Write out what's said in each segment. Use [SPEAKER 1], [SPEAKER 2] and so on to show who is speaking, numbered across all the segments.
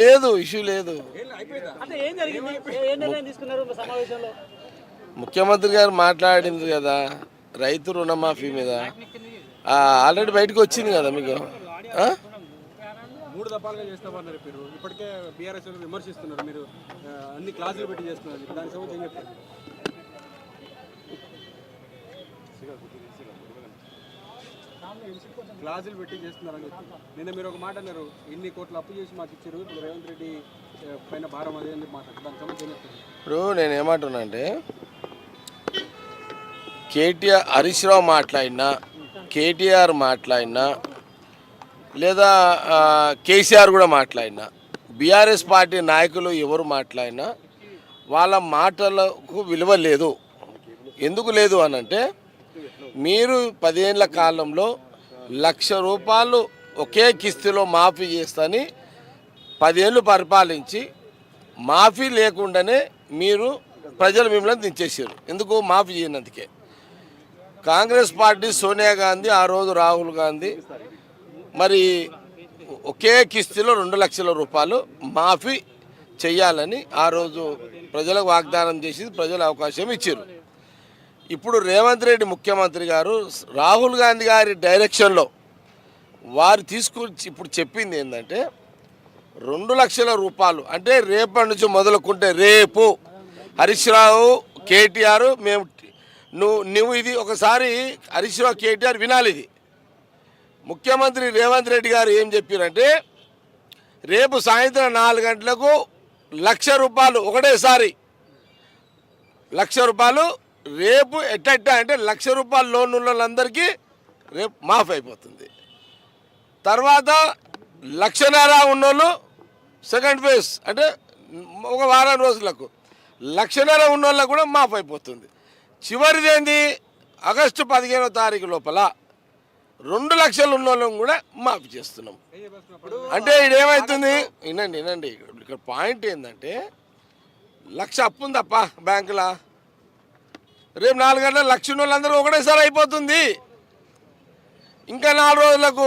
[SPEAKER 1] లేదు, ఇష్యూ లేదు. ముఖ్యమంత్రి గారు మాట్లాడింది కదా రైతు రుణమాఫీ మీద, ఆల్రెడీ బయటకు వచ్చింది కదా మీకు.
[SPEAKER 2] 3 దఫాలుగా చేస్తామన్నారు. మీరు ఇప్పటికే బీఆర్ఎస్ విమర్శిస్తున్నారు, మీరు అన్ని క్లాసులు పెట్టి చేస్తున్నారు. దాని సంబంధించి ఏం చెప్తారు? క్లాసులు పెట్టి చేస్తున్నారని చెప్పి నిన్న మీరు ఒక మాట అన్నారు, ఇన్ని కోట్లు అప్పు చేసి మాకు ఇచ్చారు, ఇప్పుడు రేవంత్ రెడ్డి పైన భారం అదే అని మాట్లాడారు. దాని సంబంధించి ఏం చెప్తారు?
[SPEAKER 1] ఇప్పుడు నేను ఏమంటున్నా అంటే, కేటీఆర్ హరీష్ రావు మాట్లాడినా, కేటీఆర్ మాట్లాడినా, లేదా కేసీఆర్ కూడా మాట్లాడినా, బీఆర్ఎస్ పార్టీ నాయకులు ఎవరు మాట్లాడినా వాళ్ళ మాటలకు విలువ లేదు. ఎందుకు లేదు అనంటే, మీరు 10 ఏళ్ల కాలంలో 1,00,000 రూపాయలు ఒకే కిస్తులో మాఫీ చేస్తని 10 ఏళ్ళు పరిపాలించి మాఫీ లేకుండానే మీరు ప్రజలు మిమ్మల్ని దించేసారు. ఎందుకు? మాఫీ చేయనందుకే. కాంగ్రెస్ పార్టీ సోనియా గాంధీ, ఆ రోజు రాహుల్ గాంధీ మరి ఒకే కిస్తులో 2 లక్షల రూపాయలు మాఫీ చెయ్యాలని ఆ రోజు ప్రజలకు వాగ్దానం చేసి ప్రజలు అవకాశం ఇచ్చారు. ఇప్పుడు రేవంత్ రెడ్డి ముఖ్యమంత్రి గారు రాహుల్ గాంధీ గారి డైరెక్షన్లో వారు తీసుకొచ్చి ఇప్పుడు చెప్పింది ఏంటంటే 2 లక్షల రూపాయలు అంటే రేపటి నుంచి మొదలుకుంటే, రేపు హరీష్ రావు కేటీఆర్ మేము నువ్వు ఇది ఒకసారి హరీష్ రావు కేటీఆర్ వినాలి. ఇది ముఖ్యమంత్రి రేవంత్ రెడ్డి గారు ఏం చెప్పారంటే, రేపు సాయంత్రం 4 గంటలకు 1,00,000 రూపాయలు ఒకటేసారి 1,00,000 రూపాయలు రేపు ఎట్ట అంటే 1,00,000 రూపాయల లోన్ ఉన్న వాళ్ళందరికీ రేపు మాఫ్ అయిపోతుంది. తర్వాత 1,50,000 ఉన్నోళ్ళు సెకండ్ ఫేజ్ అంటే ఒక వారం రోజులకు, 1,50,000 ఉన్నోళ్ళకు కూడా మాఫ్ అయిపోతుంది. చివరిది ఏంది? ఆగస్టు 15వ తారీఖు లోపల 2 లక్షలు ఉన్నోళ్ళని కూడా మాఫీ చేస్తున్నాం. అంటే ఇదేమవుతుంది? వినండి ఇక్కడ పాయింట్ ఏంటంటే, 1,00,000 అప్పు ఉందప్ప బ్యాంకులా, రేపు 4 గంటల 1,00,000 వాళ్ళందరూ ఒకటేసారి అయిపోతుంది. ఇంకా 4 రోజులకు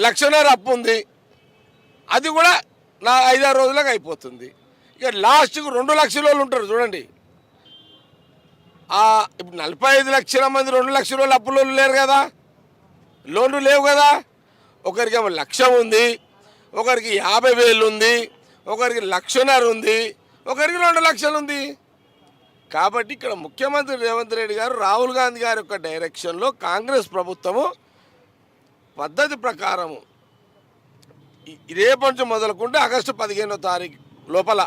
[SPEAKER 1] 1,50,000 అప్పు ఉంది, అది కూడా 5-6 రోజులకు అయిపోతుంది. ఇక లాస్ట్కు 2 లక్షల వాళ్ళు ఉంటారు చూడండి. ఇప్పుడు 45 లక్షల మంది 2 లక్షల వాళ్ళు అప్పులు లేరు కదా, లోన్లు లేవు కదా. ఒకరికి ఏమో 1,00,000 ఉంది, ఒకరికి 50,000 ఉంది, ఒకరికి 1,50,000 ఉంది, ఒకరికి 2 లక్షలు ఉంది. కాబట్టి ఇక్కడ ముఖ్యమంత్రి రేవంత్ రెడ్డి గారు రాహుల్ గాంధీ గారి యొక్క డైరెక్షన్లో కాంగ్రెస్ ప్రభుత్వము పద్ధతి ప్రకారము రేపటి నుంచి మొదలుకుంటే ఆగస్టు 15వ తారీఖు లోపల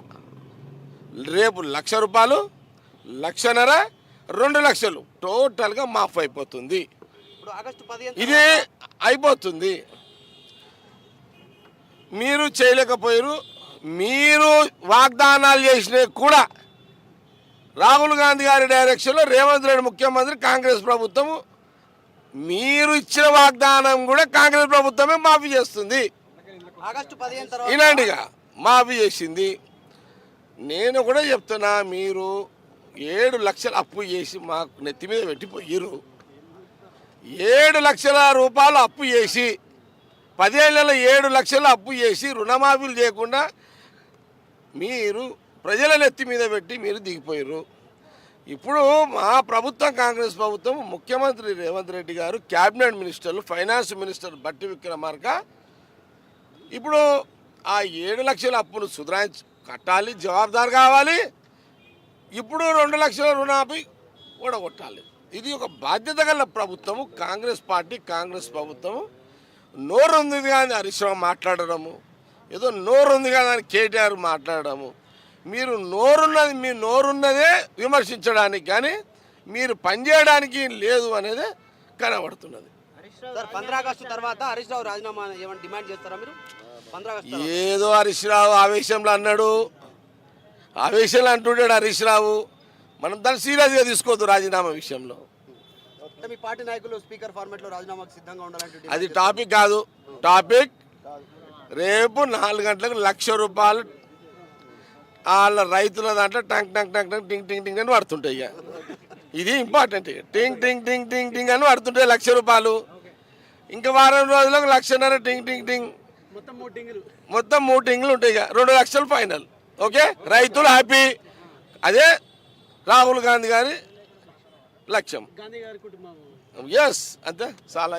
[SPEAKER 1] రేపు 1,00,000 రూపాయలు, 1,50,000, 2 లక్షలు టోటల్గా మాఫ్ అయిపోతుంది. ఇది అయిపోతుంది. మీరు చేయలేకపోయారు, మీరు వాగ్దానాలు చేసినవి కూడా రాహుల్ గాంధీ గారి డైరెక్షన్లో రేవంత్ రెడ్డి ముఖ్యమంత్రి, కాంగ్రెస్ ప్రభుత్వం మీరు ఇచ్చిన వాగ్దానం కూడా కాంగ్రెస్ ప్రభుత్వమే మాఫీ చేస్తుంది. ఇలాంటిగా మాఫీ చేసింది. నేను కూడా చెప్తున్నా, మీరు 7 లక్షలు అప్పు చేసి మాకు నెత్తి మీద పెట్టిపోయారు. 7 లక్షల రూపాయలు అప్పు చేసి 10 ఏళ్ళలో 7 లక్షలు అప్పు చేసి రుణమాఫీలు చేయకుండా మీరు ప్రజల నెత్తి మీద పెట్టి మీరు దిగిపోయారు. ఇప్పుడు మా ప్రభుత్వం, కాంగ్రెస్ ప్రభుత్వం, ముఖ్యమంత్రి రేవంత్ రెడ్డి గారు, క్యాబినెట్ మినిస్టర్లు, ఫైనాన్స్ మినిస్టర్ బట్టి విక్రమార్క ఇప్పుడు ఆ 7 లక్షల అప్పును కట్టాలి, జవాబుదారు కావాలి. ఇప్పుడు 2 లక్షల రుణమాఫీ ఓడగొట్టాలి. ఇది ఒక బాధ్యత గల ప్రభుత్వము. కాంగ్రెస్ పార్టీ, కాంగ్రెస్ ప్రభుత్వము నోరుంది కానీ హరీష్ రావు మాట్లాడడము, ఏదో నోరుంది కదా అని కేటీఆర్ మాట్లాడడము. మీరు మీ నోరున్నదే విమర్శించడానికి కానీ మీరు పనిచేయడానికి లేదు అనేది కనబడుతున్నది.
[SPEAKER 3] 15 ఆగస్టు తర్వాత హరీష్ రావు రాజీనామా ఏమైనా డిమాండ్ చేస్తారా మీరు?
[SPEAKER 1] ఏదో హరీష్ రావు ఆవేశంలో అన్నాడు, ఆవేశంలో అంటుంటాడు హరీష్ రావు. మనం దాన్ని సీరియస్గా తీసుకోవద్దు రాజీనామా విషయంలో.
[SPEAKER 3] మీ పార్టీ నాయకులు స్పీకర్ ఫార్మాట్లో రాజీనామాకు సిద్ధంగా ఉండాలంటే
[SPEAKER 1] అది టాపిక్ కాదు. టాపిక్ రేపు 4 గంటలకు 1,00,000 రూపాయలు వాళ్ళ రైతుల దాంట్లో టంక్ టంక్ టంక్ టంక్ టింగ్ టింగ్ టింగ్ అని పడుతుంటాయి. ఇది ఇంపార్టెంట్. టింగ్ టింగ్ టింగ్ టింగ్ టింగ్ అని పడుతుంటాయి 1,00,000 రూపాయలు. ఇంకా వారం రోజులకు 1,50,000 టింగ్ టింగ్ టింగ్, మొత్తం 3 టీంలు ఉంటాయి ఇక 2 లక్షలు ఫైనల్. ఓకే, రైతులు హ్యాపీ. అదే రాహుల్ గాంధీ గారి లక్ష్యం.
[SPEAKER 2] గాంధీ గారి కుటుంబం
[SPEAKER 1] ఎస్, అంతే చాలా.